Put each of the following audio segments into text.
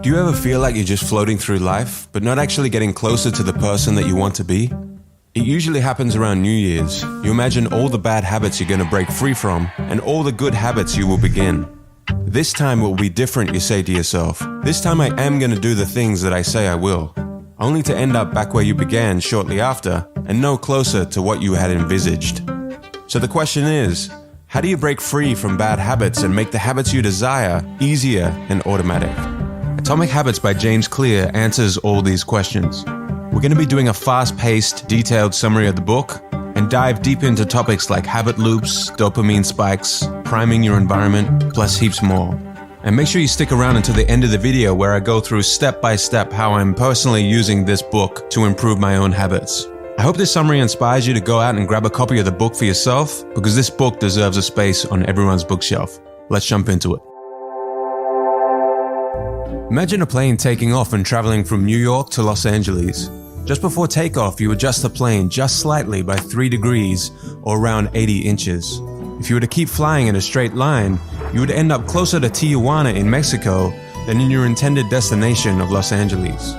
Do you ever feel like you're just floating through life, but not actually getting closer to the person that you want to be? It usually happens around New Year's. You imagine all the bad habits you're going to break free from, and all the good habits you will begin. This time it will be different, you say to yourself. This time I am going to do the things that I say I will. Only to end up back where you began shortly after, and no closer to what you had envisaged. So the question is, how do you break free from bad habits and make the habits you desire easier and automatic? Atomic Habits by James Clear answers all these questions. We're going to be doing a fast-paced, detailed summary of the book and dive deep into topics like habit loops, dopamine spikes, priming your environment, plus heaps more. And make sure you stick around until the end of the video where I go through step-by-step how I'm personally using this book to improve my own habits. I hope this summary inspires you to go out and grab a copy of the book for yourself, because this book deserves a space on everyone's bookshelf. Let's jump into it. Imagine a plane taking off and traveling from New York to Los Angeles. Just before takeoff, you adjust the plane just slightly by 3 degrees or around 80 inches. If you were to keep flying in a straight line, you would end up closer to Tijuana in Mexico than in your intended destination of Los Angeles.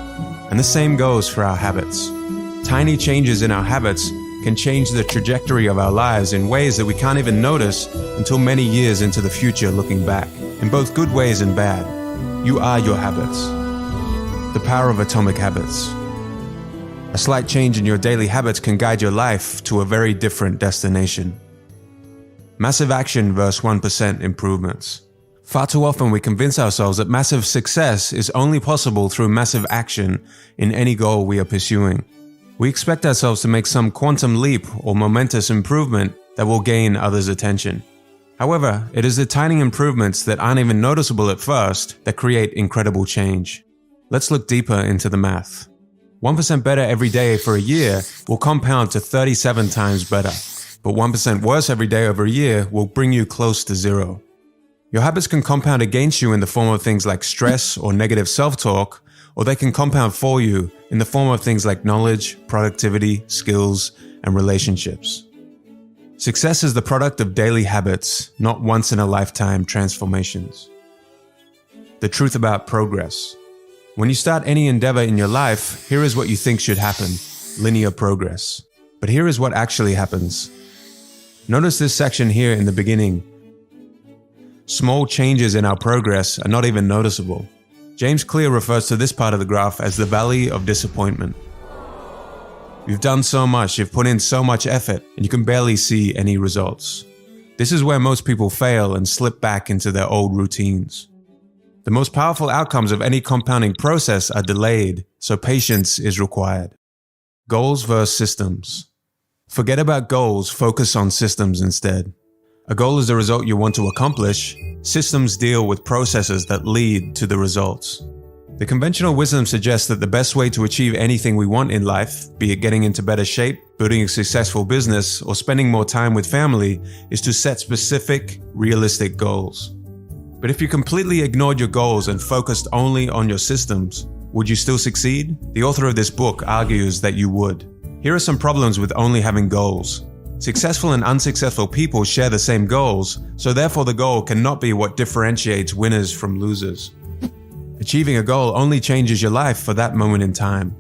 And the same goes for our habits. Tiny changes in our habits can change the trajectory of our lives in ways that we can't even notice until many years into the future looking back, in both good ways and bad. You are your habits. The power of atomic habits. A slight change in your daily habits can guide your life to a very different destination. Massive action versus 1% improvements. Far too often we convince ourselves that massive success is only possible through massive action in any goal we are pursuing. We expect ourselves to make some quantum leap or momentous improvement that will gain others' attention. However, it is the tiny improvements that aren't even noticeable at first that create incredible change. Let's look deeper into the math. 1% better every day for a year will compound to 37 times better, but 1% worse every day over a year will bring you close to zero. Your habits can compound against you in the form of things like stress or negative self-talk, or they can compound for you in the form of things like knowledge, productivity, skills, and relationships. Success is the product of daily habits, not once-in-a-lifetime transformations. The truth about progress. When you start any endeavor in your life, here is what you think should happen: linear progress. But here is what actually happens. Notice this section here in the beginning. Small changes in our progress are not even noticeable. James Clear refers to this part of the graph as the valley of disappointment. You've done so much, you've put in so much effort, and you can barely see any results. This is where most people fail and slip back into their old routines. The most powerful outcomes of any compounding process are delayed, so patience is required. Goals versus systems. Forget about goals, focus on systems instead. A goal is the result you want to accomplish. Systems deal with processes that lead to the results. The conventional wisdom suggests that the best way to achieve anything we want in life, be it getting into better shape, building a successful business, or spending more time with family, is to set specific, realistic goals. But if you completely ignored your goals and focused only on your systems, would you still succeed? The author of this book argues that you would. Here are some problems with only having goals. Successful and unsuccessful people share the same goals, so therefore the goal cannot be what differentiates winners from losers. Achieving a goal only changes your life for that moment in time.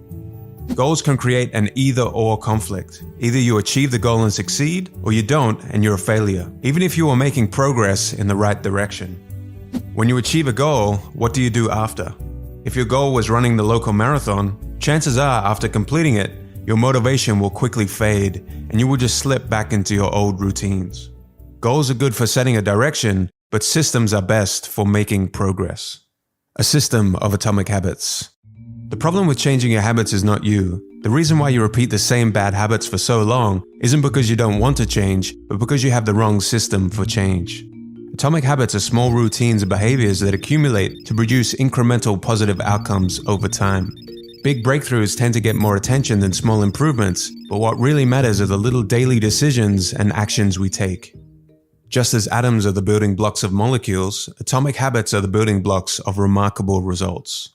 Goals can create an either-or conflict. Either you achieve the goal and succeed, or you don't and you're a failure, even if you are making progress in the right direction. When you achieve a goal, what do you do after? If your goal was running the local marathon, chances are after completing it, your motivation will quickly fade and you will just slip back into your old routines. Goals are good for setting a direction, but systems are best for making progress. A system of atomic habits. The problem with changing your habits is not you. The reason why you repeat the same bad habits for so long isn't because you don't want to change, but because you have the wrong system for change. Atomic habits are small routines and behaviors that accumulate to produce incremental positive outcomes over time. Big breakthroughs tend to get more attention than small improvements, but what really matters are the little daily decisions and actions we take. Just as atoms are the building blocks of molecules, atomic habits are the building blocks of remarkable results.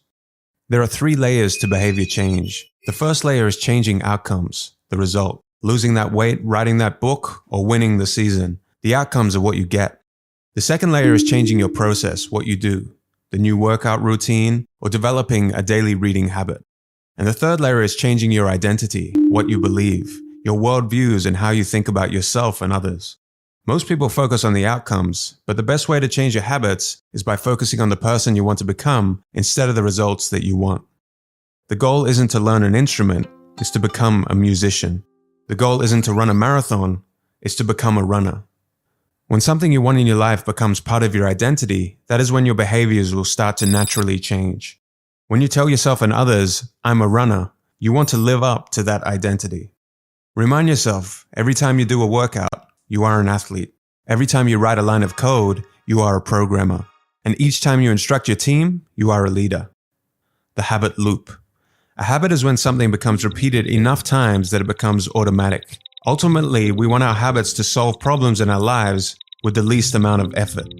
There are 3 layers to behavior change. The first layer is changing outcomes, the result. Losing that weight, writing that book, or winning the season. The outcomes are what you get. The second layer is changing your process, what you do. the new workout routine, or developing a daily reading habit. And the third layer is changing your identity, what you believe, your worldviews, and how you think about yourself and others. Most people focus on the outcomes, but the best way to change your habits is by focusing on the person you want to become instead of the results that you want. The goal isn't to learn an instrument, it's to become a musician. The goal isn't to run a marathon, it's to become a runner. When something you want in your life becomes part of your identity, that is when your behaviors will start to naturally change. When you tell yourself and others, I'm a runner, you want to live up to that identity. Remind yourself, every time you do a workout, you are an athlete. Every time you write a line of code, you are a programmer. And each time you instruct your team, you are a leader. The habit loop. A habit is when something becomes repeated enough times that it becomes automatic. Ultimately, we want our habits to solve problems in our lives with the least amount of effort.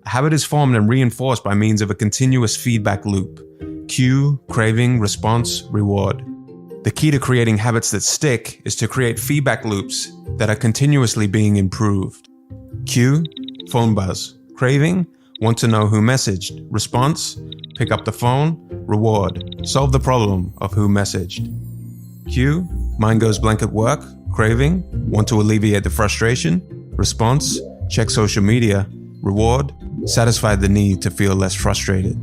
A habit is formed and reinforced by means of a continuous feedback loop. Cue, craving, response, reward. The key to creating habits that stick is to create feedback loops that are continuously being improved. Cue, phone buzz. Craving, want to know who messaged. Response, pick up the phone. Reward, solve the problem of who messaged. Cue, mind goes blank at work. Craving, want to alleviate the frustration. Response, check social media. Reward, satisfy the need to feel less frustrated.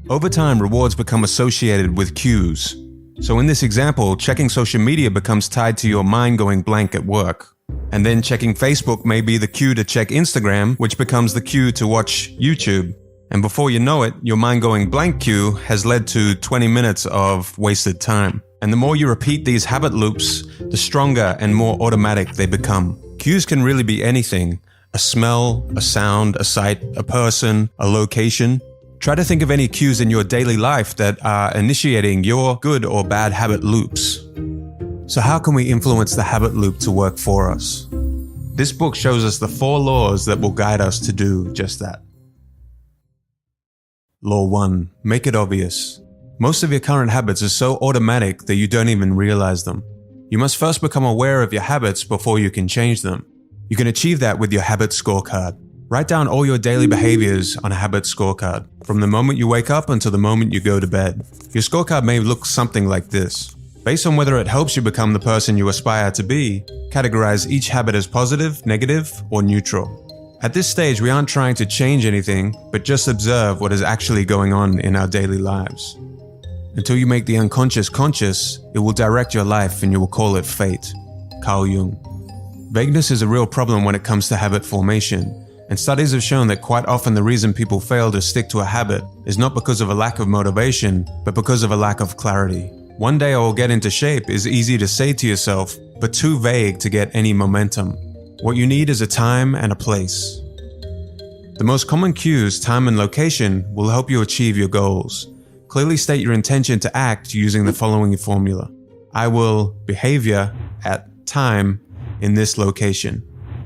Over time, rewards become associated with cues. So in this example, checking social media becomes tied to your mind going blank at work. And then checking Facebook may be the cue to check Instagram, which becomes the cue to watch YouTube. And before you know it, your mind going blank cue has led to 20 minutes of wasted time. And the more you repeat these habit loops, the stronger and more automatic they become. Cues can really be anything: a smell, a sound, a sight, a person, a location. Try to think of any cues in your daily life that are initiating your good or bad habit loops. So how can we influence the habit loop to work for us? This book shows us the 4 laws that will guide us to do just that. Law 1. Make it obvious. Most of your current habits are so automatic that you don't even realize them. You must first become aware of your habits before you can change them. You can achieve that with your habit scorecard. Write down all your daily behaviors on a habit scorecard, from the moment you wake up until the moment you go to bed. Your scorecard may look something like this. Based on whether it helps you become the person you aspire to be, categorize each habit as positive, negative, or neutral. At this stage, we aren't trying to change anything, but just observe what is actually going on in our daily lives. Until you make the unconscious conscious, it will direct your life and you will call it fate. Carl Jung. Vagueness is a real problem when it comes to habit formation. And studies have shown that quite often the reason people fail to stick to a habit is not because of a lack of motivation, but because of a lack of clarity. One day I will get into shape is easy to say to yourself, but too vague to get any momentum. What you need is a time and a place. The most common cues, time and location, will help you achieve your goals. Clearly state your intention to act using the following formula. I will behavior at time in this location.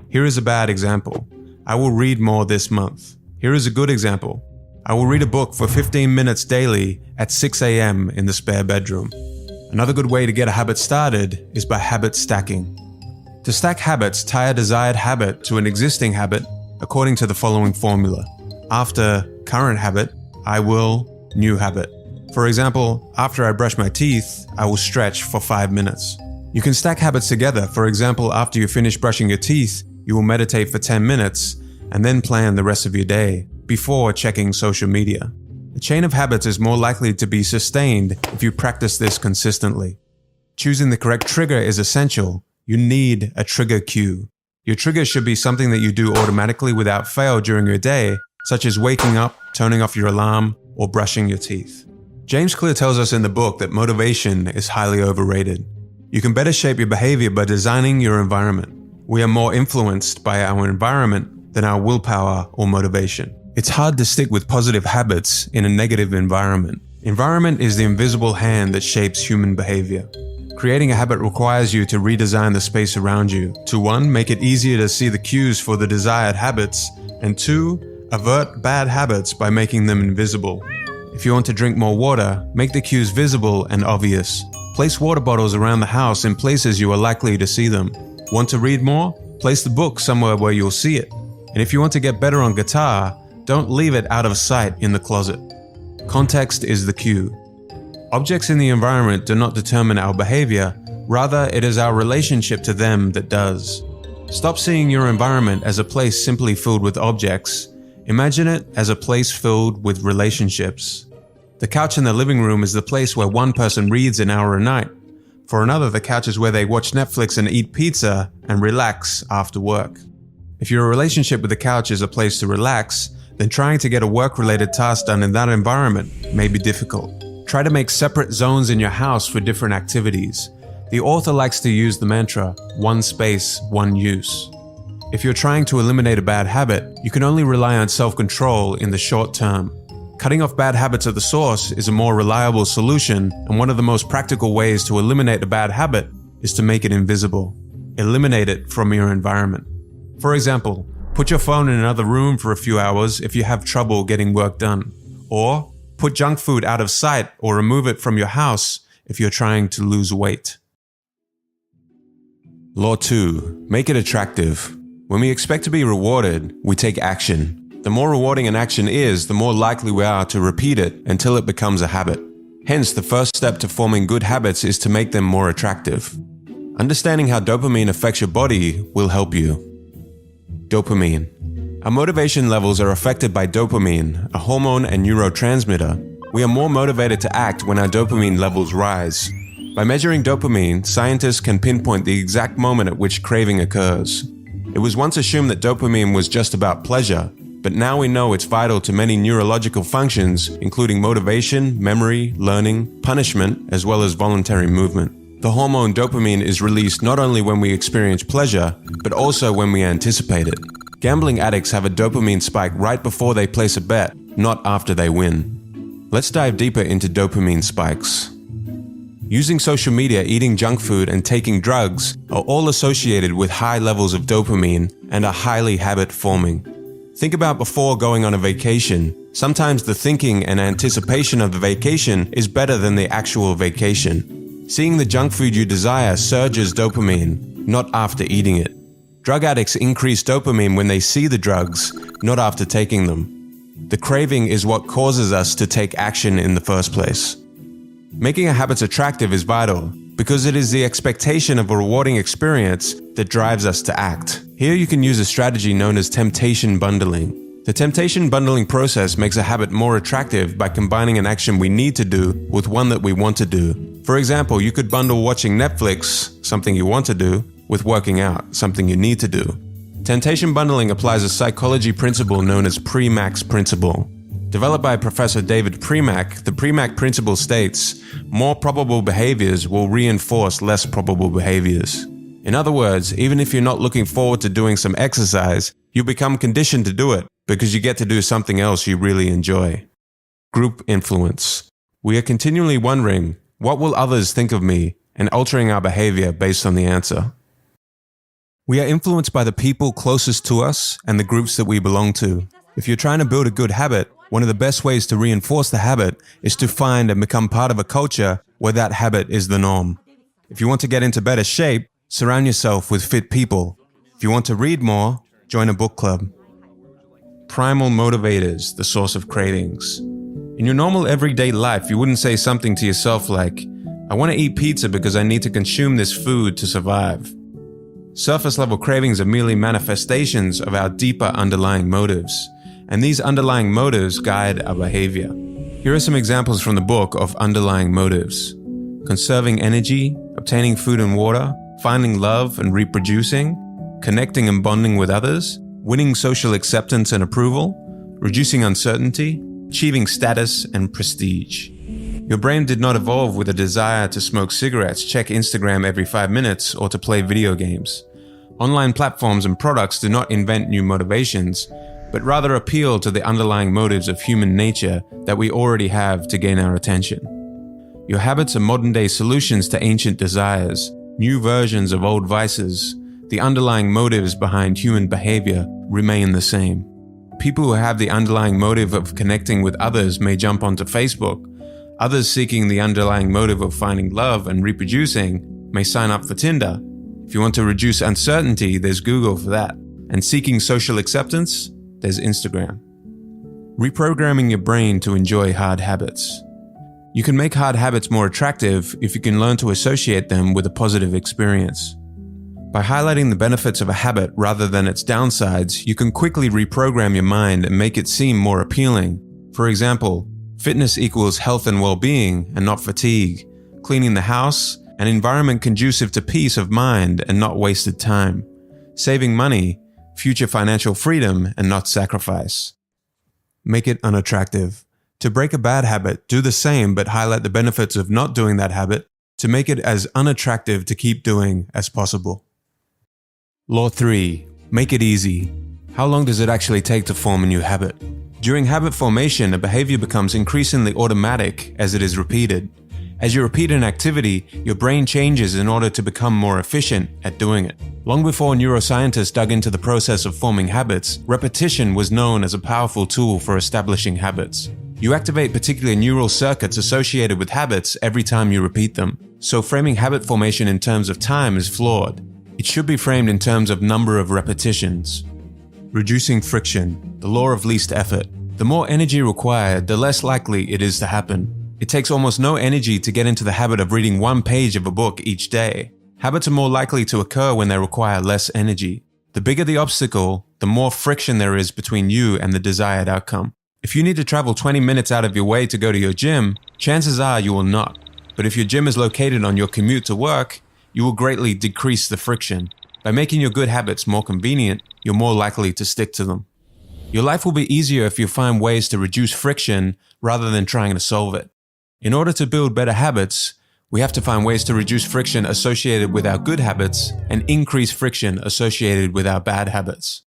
Here is a bad example. I will read more this month. Here is a good example. I will read a book for 15 minutes daily at 6 a.m. in the spare bedroom. Another good way to get a habit started is by habit stacking. To stack habits, tie a desired habit to an existing habit according to the following formula. After current habit, I will new habit. For example, after I brush my teeth, I will stretch for 5 minutes. You can stack habits together. For example, after you finish brushing your teeth, you will meditate for 10 minutes and then plan the rest of your day before checking social media. A chain of habits is more likely to be sustained if you practice this consistently. Choosing the correct trigger is essential. You need a trigger cue. Your trigger should be something that you do automatically without fail during your day, such as waking up, turning off your alarm, or brushing your teeth. James Clear tells us in the book that motivation is highly overrated. You can better shape your behavior by designing your environment. We are more influenced by our environment than our willpower or motivation. It's hard to stick with positive habits in a negative environment. Environment is the invisible hand that shapes human behavior. Creating a habit requires you to redesign the space around you to 1. Make it easier to see the cues for the desired habits, and 2. Avert bad habits by making them invisible. If you want to drink more water, make the cues visible and obvious. Place water bottles around the house in places you are likely to see them. Want to read more? Place the book somewhere where you'll see it. And if you want to get better on guitar, Don't leave it out of sight in the closet. Context is the cue. Objects in the environment do not determine our behavior, rather it is our relationship to them that does. Stop seeing your environment as a place simply filled with objects. Imagine it as a place filled with relationships. The couch in the living room is the place where one person reads an hour a night. For another, the couch is where they watch Netflix and eat pizza and relax after work. If your relationship with the couch is a place to relax, then trying to get a work-related task done in that environment may be difficult. Try to make separate zones in your house for different activities. The author likes to use the mantra, one space, one use. If you're trying to eliminate a bad habit, you can only rely on self-control in the short term. Cutting off bad habits at the source is a more reliable solution, and one of the most practical ways to eliminate a bad habit is to make it invisible. Eliminate it from your environment. For example, put your phone in another room for a few hours if you have trouble getting work done. Or put junk food out of sight or remove it from your house if you're trying to lose weight. Law 2. Make it attractive. When we expect to be rewarded, we take action. The more rewarding an action is, the more likely we are to repeat it until it becomes a habit. Hence, the first step to forming good habits is to make them more attractive. Understanding how dopamine affects your body will help you. Dopamine. Our motivation levels are affected by dopamine, a hormone and neurotransmitter. We are more motivated to act when our dopamine levels rise. By measuring dopamine, scientists can pinpoint the exact moment at which craving occurs. It was once assumed that dopamine was just about pleasure, but now we know it's vital to many neurological functions, including motivation, memory, learning, punishment, as well as voluntary movement. The hormone dopamine is released not only when we experience pleasure, but also when we anticipate it. Gambling addicts have a dopamine spike right before they place a bet, not after they win. Let's dive deeper into dopamine spikes. Using social media, eating junk food, and taking drugs are all associated with high levels of dopamine and are highly habit-forming. Think about before going on a vacation. Sometimes the thinking and anticipation of the vacation is better than the actual vacation. Seeing the junk food you desire surges dopamine, not after eating it. Drug addicts increase dopamine when they see the drugs, not after taking them. The craving is what causes us to take action in the first place. Making a habit attractive is vital because it is the expectation of a rewarding experience that drives us to act. Here you can use a strategy known as temptation bundling. The temptation bundling process makes a habit more attractive by combining an action we need to do with one that we want to do. For example, you could bundle watching Netflix, something you want to do, with working out, something you need to do. Temptation bundling applies a psychology principle known as Premack's principle. Developed by Professor David Premack, the Premack principle states, more probable behaviors will reinforce less probable behaviors. In other words, even if you're not looking forward to doing some exercise, you become conditioned to do it because you get to do something else you really enjoy. Group influence. We are continually wondering, what will others think of me, and altering our behavior based on the answer. We are influenced by the people closest to us and the groups that we belong to. If you're trying to build a good habit, one of the best ways to reinforce the habit is to find and become part of a culture where that habit is the norm. If you want to get into better shape, surround yourself with fit people. If you want to read more, join a book club. Primal motivators, the source of cravings. In your normal everyday life, you wouldn't say something to yourself like, I want to eat pizza because I need to consume this food to survive. Surface level cravings are merely manifestations of our deeper underlying motives. And these underlying motives guide our behavior. Here are some examples from the book of underlying motives. Conserving energy, obtaining food and water, finding love and reproducing, connecting and bonding with others, winning social acceptance and approval, reducing uncertainty, achieving status and prestige. Your brain did not evolve with a desire to smoke cigarettes, check Instagram every 5 minutes, or to play video games. Online platforms and products do not invent new motivations, but rather appeal to the underlying motives of human nature that we already have to gain our attention. Your habits are modern-day solutions to ancient desires, new versions of old vices. The underlying motives behind human behavior remain the same. People who have the underlying motive of connecting with others may jump onto Facebook. Others seeking the underlying motive of finding love and reproducing may sign up for Tinder. If you want to reduce uncertainty, there's Google for that. And seeking social acceptance, there's Instagram. Reprogramming your brain to enjoy hard habits. You can make hard habits more attractive if you can learn to associate them with a positive experience. By highlighting the benefits of a habit rather than its downsides, you can quickly reprogram your mind and make it seem more appealing. For example, fitness equals health and well-being and not fatigue, cleaning the house, an environment conducive to peace of mind and not wasted time, saving money, future financial freedom and not sacrifice. Make it unattractive. To break a bad habit, do the same but highlight the benefits of not doing that habit to make it as unattractive to keep doing as possible. Law 3. Make it easy. How long does it actually take to form a new habit? During habit formation, a behavior becomes increasingly automatic as it is repeated. As you repeat an activity, your brain changes in order to become more efficient at doing it. Long before neuroscientists dug into the process of forming habits, repetition was known as a powerful tool for establishing habits. You activate particular neural circuits associated with habits every time you repeat them. So framing habit formation in terms of time is flawed. It should be framed in terms of number of repetitions. Reducing friction, the law of least effort. The more energy required, the less likely it is to happen. It takes almost no energy to get into the habit of reading one page of a book each day. Habits are more likely to occur when they require less energy. The bigger the obstacle, the more friction there is between you and the desired outcome. If you need to travel 20 minutes out of your way to go to your gym, chances are you will not. But if your gym is located on your commute to work, you will greatly decrease the friction. By making your good habits more convenient, you're more likely to stick to them. Your life will be easier if you find ways to reduce friction rather than trying to solve it. In order to build better habits, we have to find ways to reduce friction associated with our good habits and increase friction associated with our bad habits.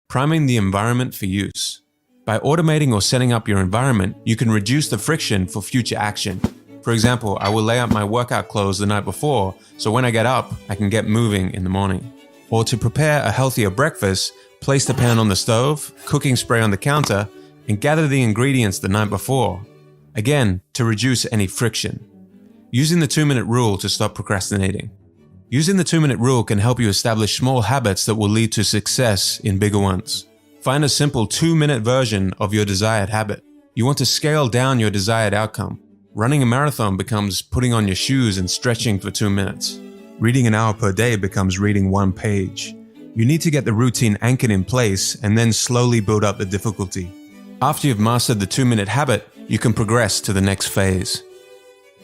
Priming the environment for use. By automating or setting up your environment, you can reduce the friction for future action. For example, I will lay out my workout clothes the night before, so when I get up, I can get moving in the morning. Or to prepare a healthier breakfast, place the pan on the stove, cooking spray on the counter, and gather the ingredients the night before. Again, to reduce any friction. Using the 2-minute rule to stop procrastinating. Using the 2-minute rule can help you establish small habits that will lead to success in bigger ones. Find a simple 2-minute version of your desired habit. You want to scale down your desired outcome. Running a marathon becomes putting on your shoes and stretching for 2 minutes. Reading an hour per day becomes reading 1 page. You need to get the routine anchored in place and then slowly build up the difficulty. After you've mastered the 2-minute habit, you can progress to the next phase.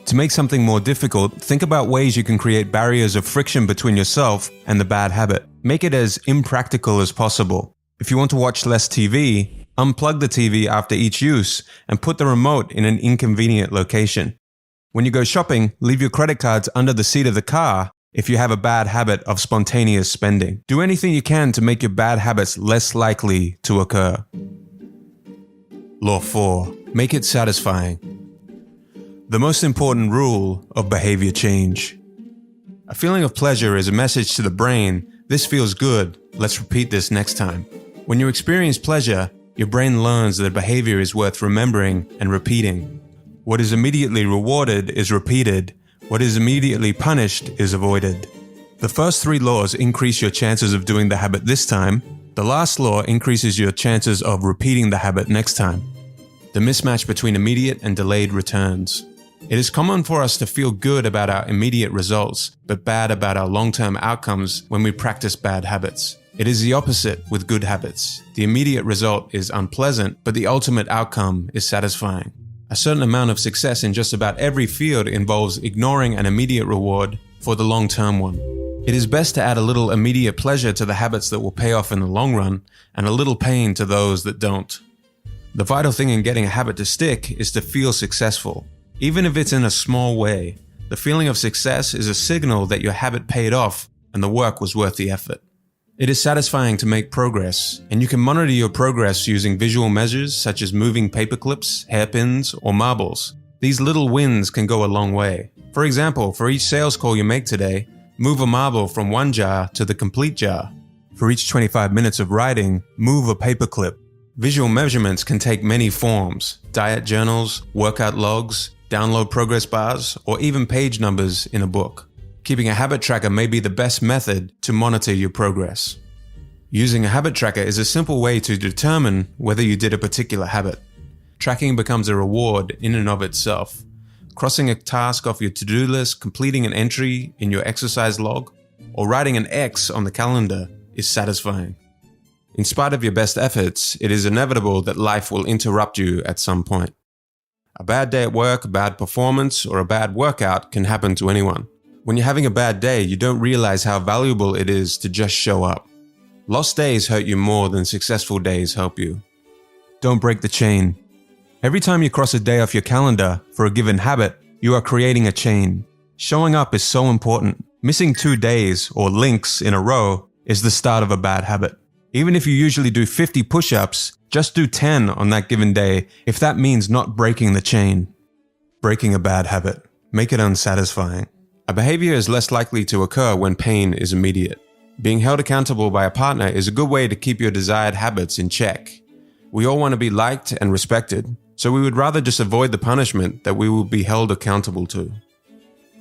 To make something more difficult, think about ways you can create barriers of friction between yourself and the bad habit. Make it as impractical as possible. If you want to watch less TV, unplug the TV after each use and put the remote in an inconvenient location. When you go shopping, leave your credit cards under the seat of the car if you have a bad habit of spontaneous spending. Do anything you can to make your bad habits less likely to occur. Law 4. Make it satisfying. The most important rule of behavior change. A feeling of pleasure is a message to the brain, this feels good, let's repeat this next time. When you experience pleasure, your brain learns that a behavior is worth remembering and repeating. What is immediately rewarded is repeated. What is immediately punished is avoided. The first 3 laws increase your chances of doing the habit this time. The last law increases your chances of repeating the habit next time. The mismatch between immediate and delayed returns. It is common for us to feel good about our immediate results, but bad about our long-term outcomes when we practice bad habits. It is the opposite with good habits. The immediate result is unpleasant, but the ultimate outcome is satisfying. A certain amount of success in just about every field involves ignoring an immediate reward for the long-term one. It is best to add a little immediate pleasure to the habits that will pay off in the long run, and a little pain to those that don't. The vital thing in getting a habit to stick is to feel successful. Even if it's in a small way, the feeling of success is a signal that your habit paid off and the work was worth the effort. It is satisfying to make progress, and you can monitor your progress using visual measures such as moving paper clips, hairpins, or marbles. These little wins can go a long way. For example, for each sales call you make today, move a marble from one jar to the complete jar. For each 25 minutes of writing, move a paper clip. Visual measurements can take many forms: diet journals, workout logs, download progress bars, or even page numbers in a book. Keeping a habit tracker may be the best method to monitor your progress. Using a habit tracker is a simple way to determine whether you did a particular habit. Tracking becomes a reward in and of itself. Crossing a task off your to-do list, completing an entry in your exercise log, or writing an X on the calendar is satisfying. In spite of your best efforts, it is inevitable that life will interrupt you at some point. A bad day at work, a bad performance, or a bad workout can happen to anyone. When you're having a bad day, you don't realize how valuable it is to just show up. Lost days hurt you more than successful days help you. Don't break the chain. Every time you cross a day off your calendar for a given habit, you are creating a chain. Showing up is so important. Missing 2 days or links in a row is the start of a bad habit. Even if you usually do 50 push-ups, just do 10 on that given day if that means not breaking the chain. Breaking a bad habit. Make it unsatisfying. A behavior is less likely to occur when pain is immediate. Being held accountable by a partner is a good way to keep your desired habits in check. We all want to be liked and respected, so we would rather just avoid the punishment that we will be held accountable to.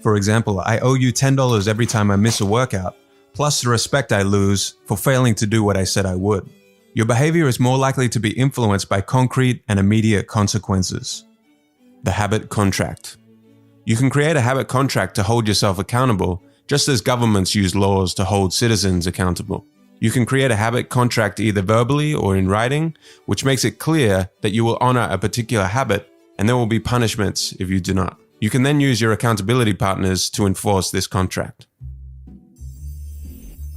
For example, I owe you $10 every time I miss a workout, plus the respect I lose for failing to do what I said I would. Your behavior is more likely to be influenced by concrete and immediate consequences. The habit contract. You can create a habit contract to hold yourself accountable, just as governments use laws to hold citizens accountable. You can create a habit contract either verbally or in writing, which makes it clear that you will honor a particular habit and there will be punishments if you do not. You can then use your accountability partners to enforce this contract.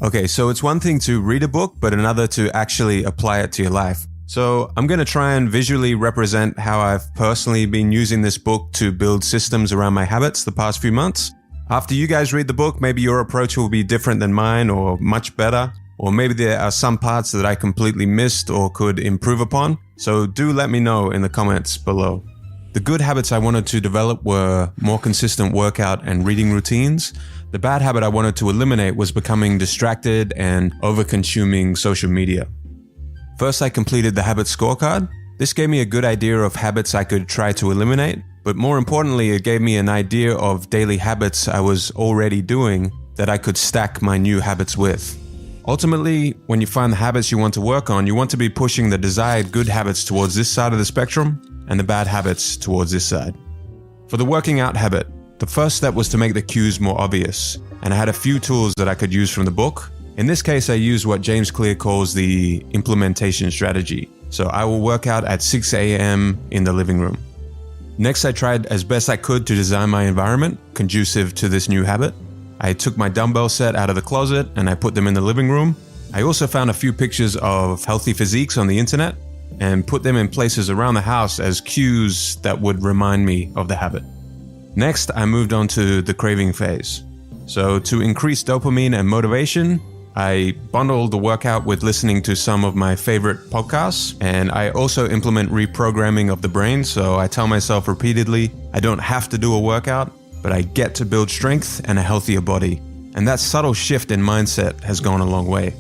Okay, so it's one thing to read a book, but another to actually apply it to your life. So I'm going to try and visually represent how I've personally been using this book to build systems around my habits the past few months. After you guys read the book, maybe your approach will be different than mine or much better. Or maybe there are some parts that I completely missed or could improve upon. So do let me know in the comments below. The good habits I wanted to develop were more consistent workout and reading routines. The bad habit I wanted to eliminate was becoming distracted and over-consuming social media. First, I completed the habit scorecard. This gave me a good idea of habits I could try to eliminate. But more importantly, it gave me an idea of daily habits I was already doing that I could stack my new habits with. Ultimately, when you find the habits you want to work on, you want to be pushing the desired good habits towards this side of the spectrum and the bad habits towards this side. For the working out habit, the first step was to make the cues more obvious, and I had a few tools that I could use from the book. In this case, I used what James Clear calls the implementation strategy. So I will work out at 6 a.m. in the living room. Next, I tried as best I could to design my environment conducive to this new habit. I took my dumbbell set out of the closet and I put them in the living room. I also found a few pictures of healthy physiques on the internet and put them in places around the house as cues that would remind me of the habit. Next, I moved on to the craving phase. So to increase dopamine and motivation, I bundled the workout with listening to some of my favorite podcasts, and I also implement reprogramming of the brain. So I tell myself repeatedly, I don't have to do a workout, but I get to build strength and a healthier body. And that subtle shift in mindset has gone a long way.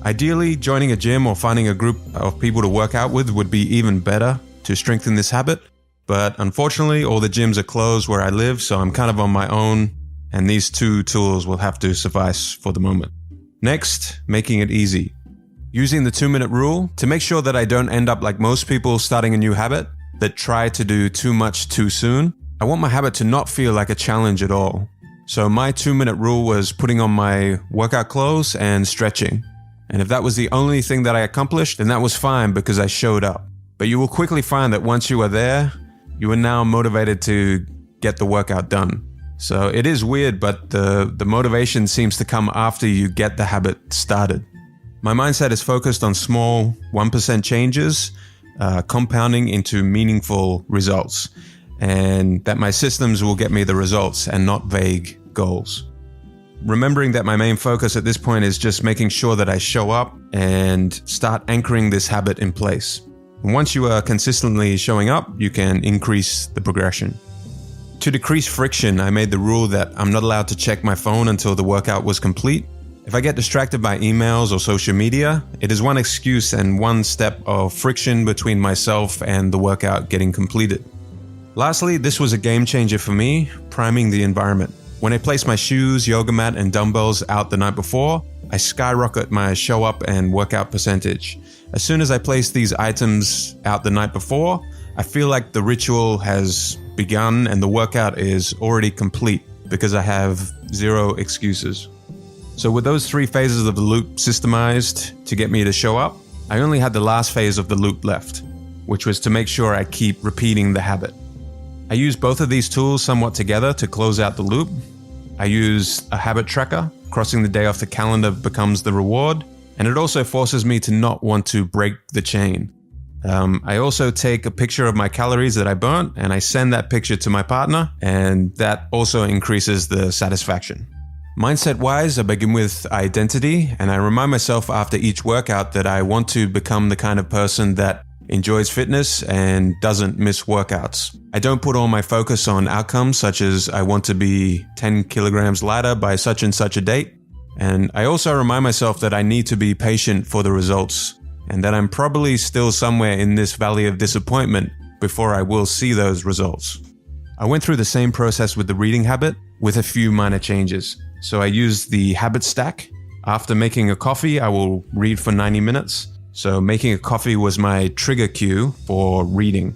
Ideally, joining a gym or finding a group of people to work out with would be even better to strengthen this habit. But unfortunately, all the gyms are closed where I live, so I'm kind of on my own, and these two tools will have to suffice for the moment. Next, making it easy. Using the 2-minute rule to make sure that I don't end up like most people starting a new habit that try to do too much too soon. I want my habit to not feel like a challenge at all. So my 2-minute rule was putting on my workout clothes and stretching. And if that was the only thing that I accomplished, then that was fine because I showed up. But you will quickly find that once you are there, you are now motivated to get the workout done. So it is weird, but the motivation seems to come after you get the habit started. My mindset is focused on small 1% changes, compounding into meaningful results, and that my systems will get me the results and not vague goals. Remembering that my main focus at this point is just making sure that I show up and start anchoring this habit in place. And once you are consistently showing up, you can increase the progression. To decrease friction, I made the rule that I'm not allowed to check my phone until the workout was complete. If I get distracted by emails or social media, it is one excuse and one step of friction between myself and the workout getting completed. Lastly, this was a game changer for me, priming the environment. When I place my shoes, yoga mat, and dumbbells out the night before, I skyrocket my show up and workout percentage. As soon as I place these items out the night before, I feel like the ritual has begun and the workout is already complete because I have zero excuses. So with those 3 phases of the loop systemized to get me to show up, I only had the last phase of the loop left, which was to make sure I keep repeating the habit. I use both of these tools somewhat together to close out the loop. I use a habit tracker. Crossing the day off the calendar becomes the reward, and it also forces me to not want to break the chain. I also take a picture of my calories that I burnt, and I send that picture to my partner, and that also increases the satisfaction. Mindset-wise, I begin with identity, and I remind myself after each workout that I want to become the kind of person that enjoys fitness and doesn't miss workouts. I don't put all my focus on outcomes such as I want to be 10 kilograms lighter by such and such a date. And I also remind myself that I need to be patient for the results and that I'm probably still somewhere in this valley of disappointment before I will see those results. I went through the same process with the reading habit with a few minor changes. So I used the habit stack. After making a coffee, I will read for 90 minutes. So making a coffee was my trigger cue for reading.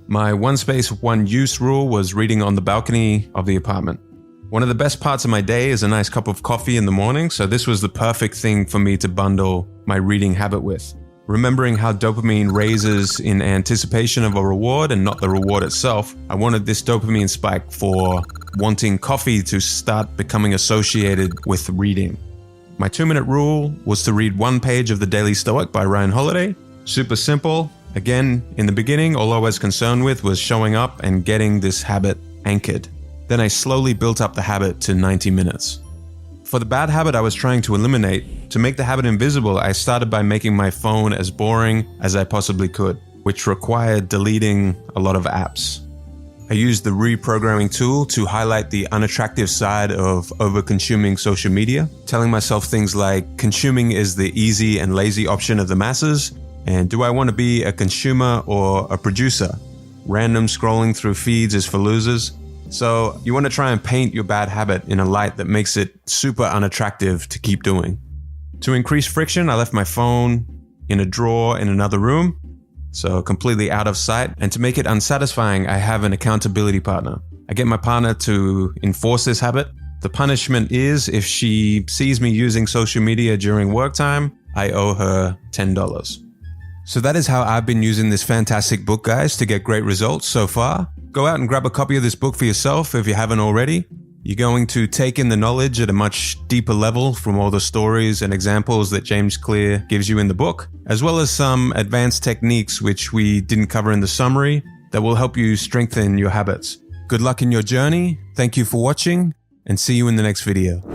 My one space, one use rule was reading on the balcony of the apartment. One of the best parts of my day is a nice cup of coffee in the morning, so this was the perfect thing for me to bundle my reading habit with. Remembering how dopamine raises in anticipation of a reward and not the reward itself, I wanted this dopamine spike for wanting coffee to start becoming associated with reading. My 2-minute rule was to read 1 page of The Daily Stoic by Ryan Holiday. Super simple. Again, in the beginning, all I was concerned with was showing up and getting this habit anchored. Then I slowly built up the habit to 90 minutes. For the bad habit I was trying to eliminate, to make the habit invisible, I started by making my phone as boring as I possibly could, which required deleting a lot of apps. I used the reprogramming tool to highlight the unattractive side of over-consuming social media, telling myself things like, consuming is the easy and lazy option of the masses, and do I want to be a consumer or a producer? Random scrolling through feeds is for losers. So you want to try and paint your bad habit in a light that makes it super unattractive to keep doing. To increase friction, I left my phone in a drawer in another room, so completely out of sight. And to make it unsatisfying, I have an accountability partner. I get my partner to enforce this habit. The punishment is if she sees me using social media during work time, I owe her $10. So that is how I've been using this fantastic book, guys, to get great results so far. Go out and grab a copy of this book for yourself if you haven't already. You're going to take in the knowledge at a much deeper level from all the stories and examples that James Clear gives you in the book, as well as some advanced techniques which we didn't cover in the summary that will help you strengthen your habits. Good luck in your journey. Thank you for watching, and see you in the next video.